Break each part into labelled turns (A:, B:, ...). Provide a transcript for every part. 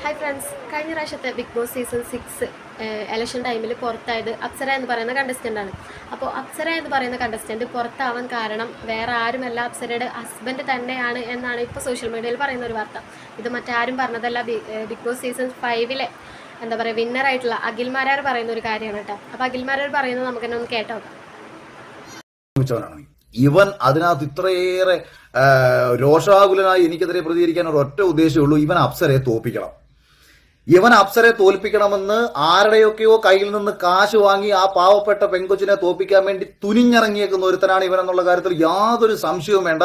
A: Hi friends, കഴിഞ്ഞ പ്രാവശ്യത്തെ big boss season 6 election ടൈമിൽ പുറത്തായത് അപ്സര എന്ന് പറയുന്ന കണ്ടസ്റ്റൻ്റാണ്. അപ്പോൾ അപ്സര എന്ന് പറയുന്ന കണ്ടസ്റ്റൻറ്റ് പുറത്താവാൻ കാരണം വേറെ ആരുമല്ല, അപ്സരയുടെ ഹസ്ബൻഡ് തന്നെയാണ് എന്നാണ് ഇപ്പോൾ സോഷ്യൽ മീഡിയയിൽ പറയുന്ന ഒരു വാർത്ത. ഇത് മറ്റാരും പറഞ്ഞതല്ല, ബിഗ് ബോസ് സീസൺ 5 എന്താ പറയുക വിന്നറായിട്ടുള്ള അഖിൽമാരാർ പറയുന്ന ഒരു കാര്യമാണ് കേട്ടോ. അപ്പോൾ അഖിൽമാരാർ പറയുന്നത് നമുക്ക് തന്നെ ഒന്ന് കേട്ടോ.
B: ഇവൻ അതിനകത്ത് ഇത്രയേറെ രോഷാകുലനായി എനിക്കെതിരെ പ്രതികരിക്കാൻ ഒരു ഒറ്റ ഉദ്ദേശമേ ഉള്ളൂ, ഇവൻ അപ്സരയെ തോൽപ്പിക്കണം. ഇവൻ അപ്സരയെ തോൽപ്പിക്കണമെന്ന് ആരുടെയൊക്കെയോ കയ്യിൽ നിന്ന് കാശ് വാങ്ങി ആ പാവപ്പെട്ട പെങ്കൊച്ചിനെ തോൽപ്പിക്കാൻ വേണ്ടി തുനിഞ്ഞിറങ്ങിയേക്കുന്ന ഒരുത്തനാണ് ഇവൻ എന്നുള്ള കാര്യത്തിൽ യാതൊരു സംശയവും വേണ്ട.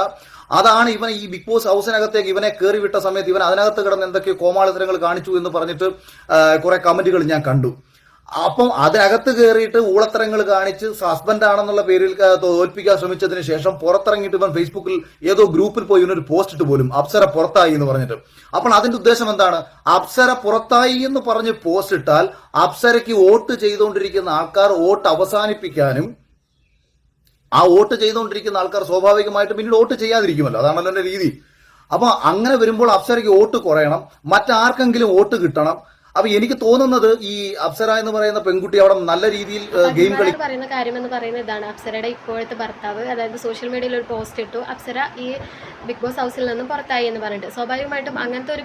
B: അതാണ് ഇവൻ ഈ ബിഗ് ബോസ് ഹൗസിനകത്തേക്ക് ഇവനെ കയറി വിട്ട സമയത്ത് ഇവൻ അതിനകത്ത് കിടന്ന് എന്തൊക്കെയോ കോമാളിത്തരങ്ങൾ കാണിച്ചു എന്ന് പറഞ്ഞിട്ട് കുറെ കമന്റുകൾ ഞാൻ കണ്ടു. അപ്പം അതിനകത്ത് കയറിയിട്ട് ഊളത്തരങ്ങൾ കാണിച്ച് ഹസ്ബൻഡ് ആണെന്നുള്ള പേരിൽ തോൽപ്പിക്കാൻ ശ്രമിച്ചതിന് ശേഷം പുറത്തിറങ്ങിയിട്ട് ഇവൻ ഫേസ്ബുക്കിൽ ഏതോ ഗ്രൂപ്പിൽ പോയി ഇവനൊരു പോസ്റ്റ് ഇട്ട് പോലും അപ്സര പുറത്തായി എന്ന് പറഞ്ഞിട്ട്. അപ്പോൾ അതിന്റെ ഉദ്ദേശം എന്താണ്? അപ്സര പുറത്തായി എന്ന് പറഞ്ഞ് പോസ്റ്റ് ഇട്ടാൽ അപ്സരയ്ക്ക് വോട്ട് ചെയ്തുകൊണ്ടിരിക്കുന്ന ആൾക്കാർ വോട്ട് അവസാനിപ്പിക്കാനും ആ വോട്ട് ചെയ്തുകൊണ്ടിരിക്കുന്ന ആൾക്കാർ സ്വാഭാവികമായിട്ട് പിന്നീട് വോട്ട് ചെയ്യാതിരിക്കുമല്ലോ. അതാണല്ലോ എന്റെ രീതി. അപ്പൊ അങ്ങനെ വരുമ്പോൾ അപ്സരയ്ക്ക് വോട്ട് കുറയണം, മറ്റാർക്കെങ്കിലും വോട്ട് കിട്ടണം. അപ്പൊ എനിക്ക് തോന്നുന്നത് ഈ അപ്സര എന്ന് പറയുന്ന പെൺകുട്ടി അവിടെ നല്ല രീതിയിൽ ഗെയിം കളി
A: പറയുന്ന കാര്യം എന്ന് പറയുന്നത് ഇതാണ്. അപ്സരയുടെ ഇപ്പോഴത്തെ ഭർത്താവ് അതായത് സോഷ്യൽ മീഡിയയിൽ ഒരു പോസ്റ്റ് ഇട്ടു, അപ്സര ഈ ബിഗ് ബോസ് ഹൗസിൽ നിന്നും പുറത്തായി എന്ന് പറഞ്ഞിട്ട്. സ്വാഭാവികമായിട്ടും അങ്ങനത്തെ ഒരു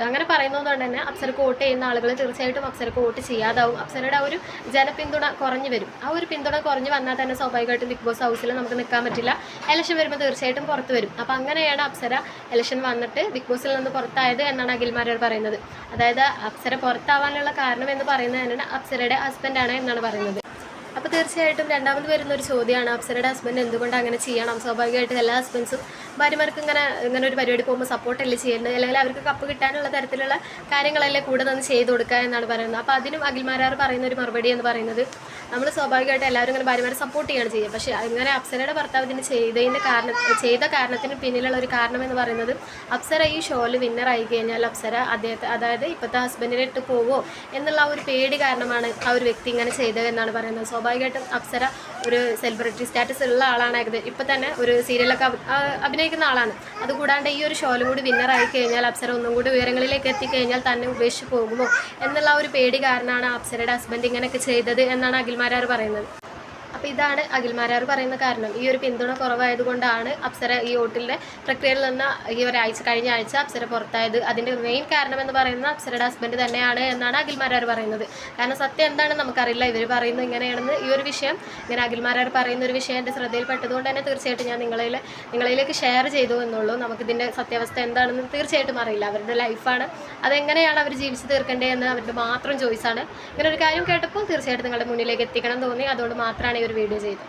A: അങ്ങനെ പറയുന്നതുകൊണ്ട് തന്നെ അപ്സരക്ക് വോട്ട് ചെയ്യുന്ന ആളുകൾ തീർച്ചയായിട്ടും അപ്സരക്ക് വോട്ട് ചെയ്യാതാവും. അപ്സരയുടെ ആ ഒരു ജനപിന്തുണ കുറഞ്ഞു വരും. ആ ഒരു പിന്തുണ കുറഞ്ഞു വന്നാൽ തന്നെ സ്വാഭാവികമായിട്ടും ബിഗ് ബോസ് ഹൗസിൽ നമുക്ക് നിൽക്കാൻ പറ്റില്ല. ഇലക്ഷൻ വരുമ്പോൾ തീർച്ചയായിട്ടും പുറത്ത് വരും. അപ്പം അങ്ങനെയാണ് അപ്സര ഇലക്ഷൻ വന്നിട്ട് ബിഗ് ബോസിൽ നിന്ന് പുറത്തായത് എന്നാണ് അഖിൽമാരാർ പറയുന്നത്. അതായത് അപ്സര പുറത്താവാനുള്ള കാരണം എന്ന് പറയുന്നത് തന്നെ അപ്സരയുടെ ഹസ്ബൻഡാണ് എന്നാണ് പറയുന്നത്. അപ്പോൾ തീർച്ചയായിട്ടും രണ്ടാമത് വരുന്ന ഒരു ചോദ്യമാണ്, അപ്സരയുടെ ഹസ്ബൻഡ് എന്തുകൊണ്ട് അങ്ങനെ ചെയ്യണം? സ്വാഭാവികമായിട്ടും എല്ലാ ഹസ്ബൻഡ്സും ഭാര്യമാർക്ക് ഇങ്ങനെ ഒരു പരിപാടി പോകുമ്പോൾ സപ്പോർട്ടല്ലേ ചെയ്യേണ്ടത്, അല്ലെങ്കിൽ അവർക്ക് കപ്പ് കിട്ടാനുള്ള തരത്തിലുള്ള കാര്യങ്ങളല്ലേ കൂടെ നിന്ന് ചെയ്ത് കൊടുക്കുക എന്നാണ് പറയുന്നത്. അപ്പോൾ അതിനും അഖിൽമാരാർ പറയുന്ന ഒരു മറുപടി എന്ന് പറയുന്നത്, നമ്മൾ സ്വാഭാവികമായിട്ട് എല്ലാവരും ഇങ്ങനെ ഭാര്യമാരെ സപ്പോർട്ട് ചെയ്യുകയാണ് ചെയ്യുക. പക്ഷേ അങ്ങനെ അപ്സരയുടെ ഭർത്താവ് ഇതിന് ചെയ്ത കാരണത്തിന് പിന്നിലുള്ള ഒരു കാരണം എന്ന് പറയുന്നത്, അപ്സര ഈ ഷോയിൽ വിന്നറായി കഴിഞ്ഞാൽ അപ്സര അതായത് ഇപ്പോഴത്തെ ഹസ്ബൻഡിനെ ഇട്ട് പോവോ എന്നുള്ള ആ ഒരു പേടി കാരണമാണ് ആ ഒരു വ്യക്തി ഇങ്ങനെ ചെയ്തത് എന്നാണ് പറയുന്നത്. സ്വാഭാവികമായിട്ടും അപ്സര ഒരു സെലിബ്രിറ്റി സ്റ്റാറ്റസ് ഉള്ള ആളാണ്. ഇപ്പം തന്നെ ഒരു സീരിയലൊക്കെ അഭിനയിക്കുന്ന ആളാണ്. അതുകൂടാണ്ട് ഈ ഒരു ഷോയിലും കൂടി വിന്നറായി കഴിഞ്ഞാൽ അപ്സര ഒന്നും കൂടി ഉയരങ്ങളിലേക്ക് എത്തിക്കഴിഞ്ഞാൽ തന്നെ ഉപേക്ഷിച്ച് പോകുമോ എന്നുള്ള ഒരു പേടി കാരണമാണ് അപ്സരയുടെ ഹസ്ബൻഡ് ഇങ്ങനെയൊക്കെ ചെയ്തത് എന്നാണ് അഖിൽമാരാർ പറയുന്നത്. അപ്പോൾ ഇതാണ് അഖിൽമാരാർ പറയുന്ന കാരണം. ഈ ഒരു പിന്തുണ കുറവായതുകൊണ്ടാണ് അപ്സര ഈ വോട്ടിൻ്റെ പ്രക്രിയയിൽ നിന്ന് ഈ കഴിഞ്ഞ ആഴ്ച അപ്സര പുറത്തായത്. അതിൻ്റെ മെയിൻ കാരണം എന്ന് പറയുന്നത് അപ്സരയുടെ ഹസ്ബൻഡ് തന്നെയാണ് എന്നാണ് അഖിൽമാരാർ പറയുന്നത്. കാരണം സത്യം എന്താണെന്ന് നമുക്കറിയില്ല. ഇവർ പറയുന്നത് ഇങ്ങനെയാണെന്ന്. ഈ ഒരു വിഷയം ഇങ്ങനെ അഖിൽമാരാർ പറയുന്ന ഒരു വിഷയം എൻ്റെ ശ്രദ്ധയിൽപ്പെട്ടതുകൊണ്ട് തന്നെ തീർച്ചയായിട്ടും ഞാൻ നിങ്ങളിലേക്ക് ഷെയർ ചെയ്തു എന്നുള്ളൂ. നമുക്കിതിൻ്റെ സത്യാവസ്ഥ എന്താണെന്ന് തീർച്ചയായിട്ടും അറിയില്ല. അവരുടെ ലൈഫാണ്, അതെങ്ങനെയാണ് അവർ ജീവിച്ച് തീർക്കേണ്ടതെന്ന് അവരുടെ മാത്രം ചോയ്സാണ്. ഇങ്ങനെ ഒരു കാര്യം കേട്ടപ്പോൾ തീർച്ചയായിട്ടും നിങ്ങളുടെ മുന്നിലേക്ക് എത്തിക്കണം തോന്നി. അതുകൊണ്ട് മാത്രമാണ് ഈ ഒരു വീഡിയോ ചെയ്തത്.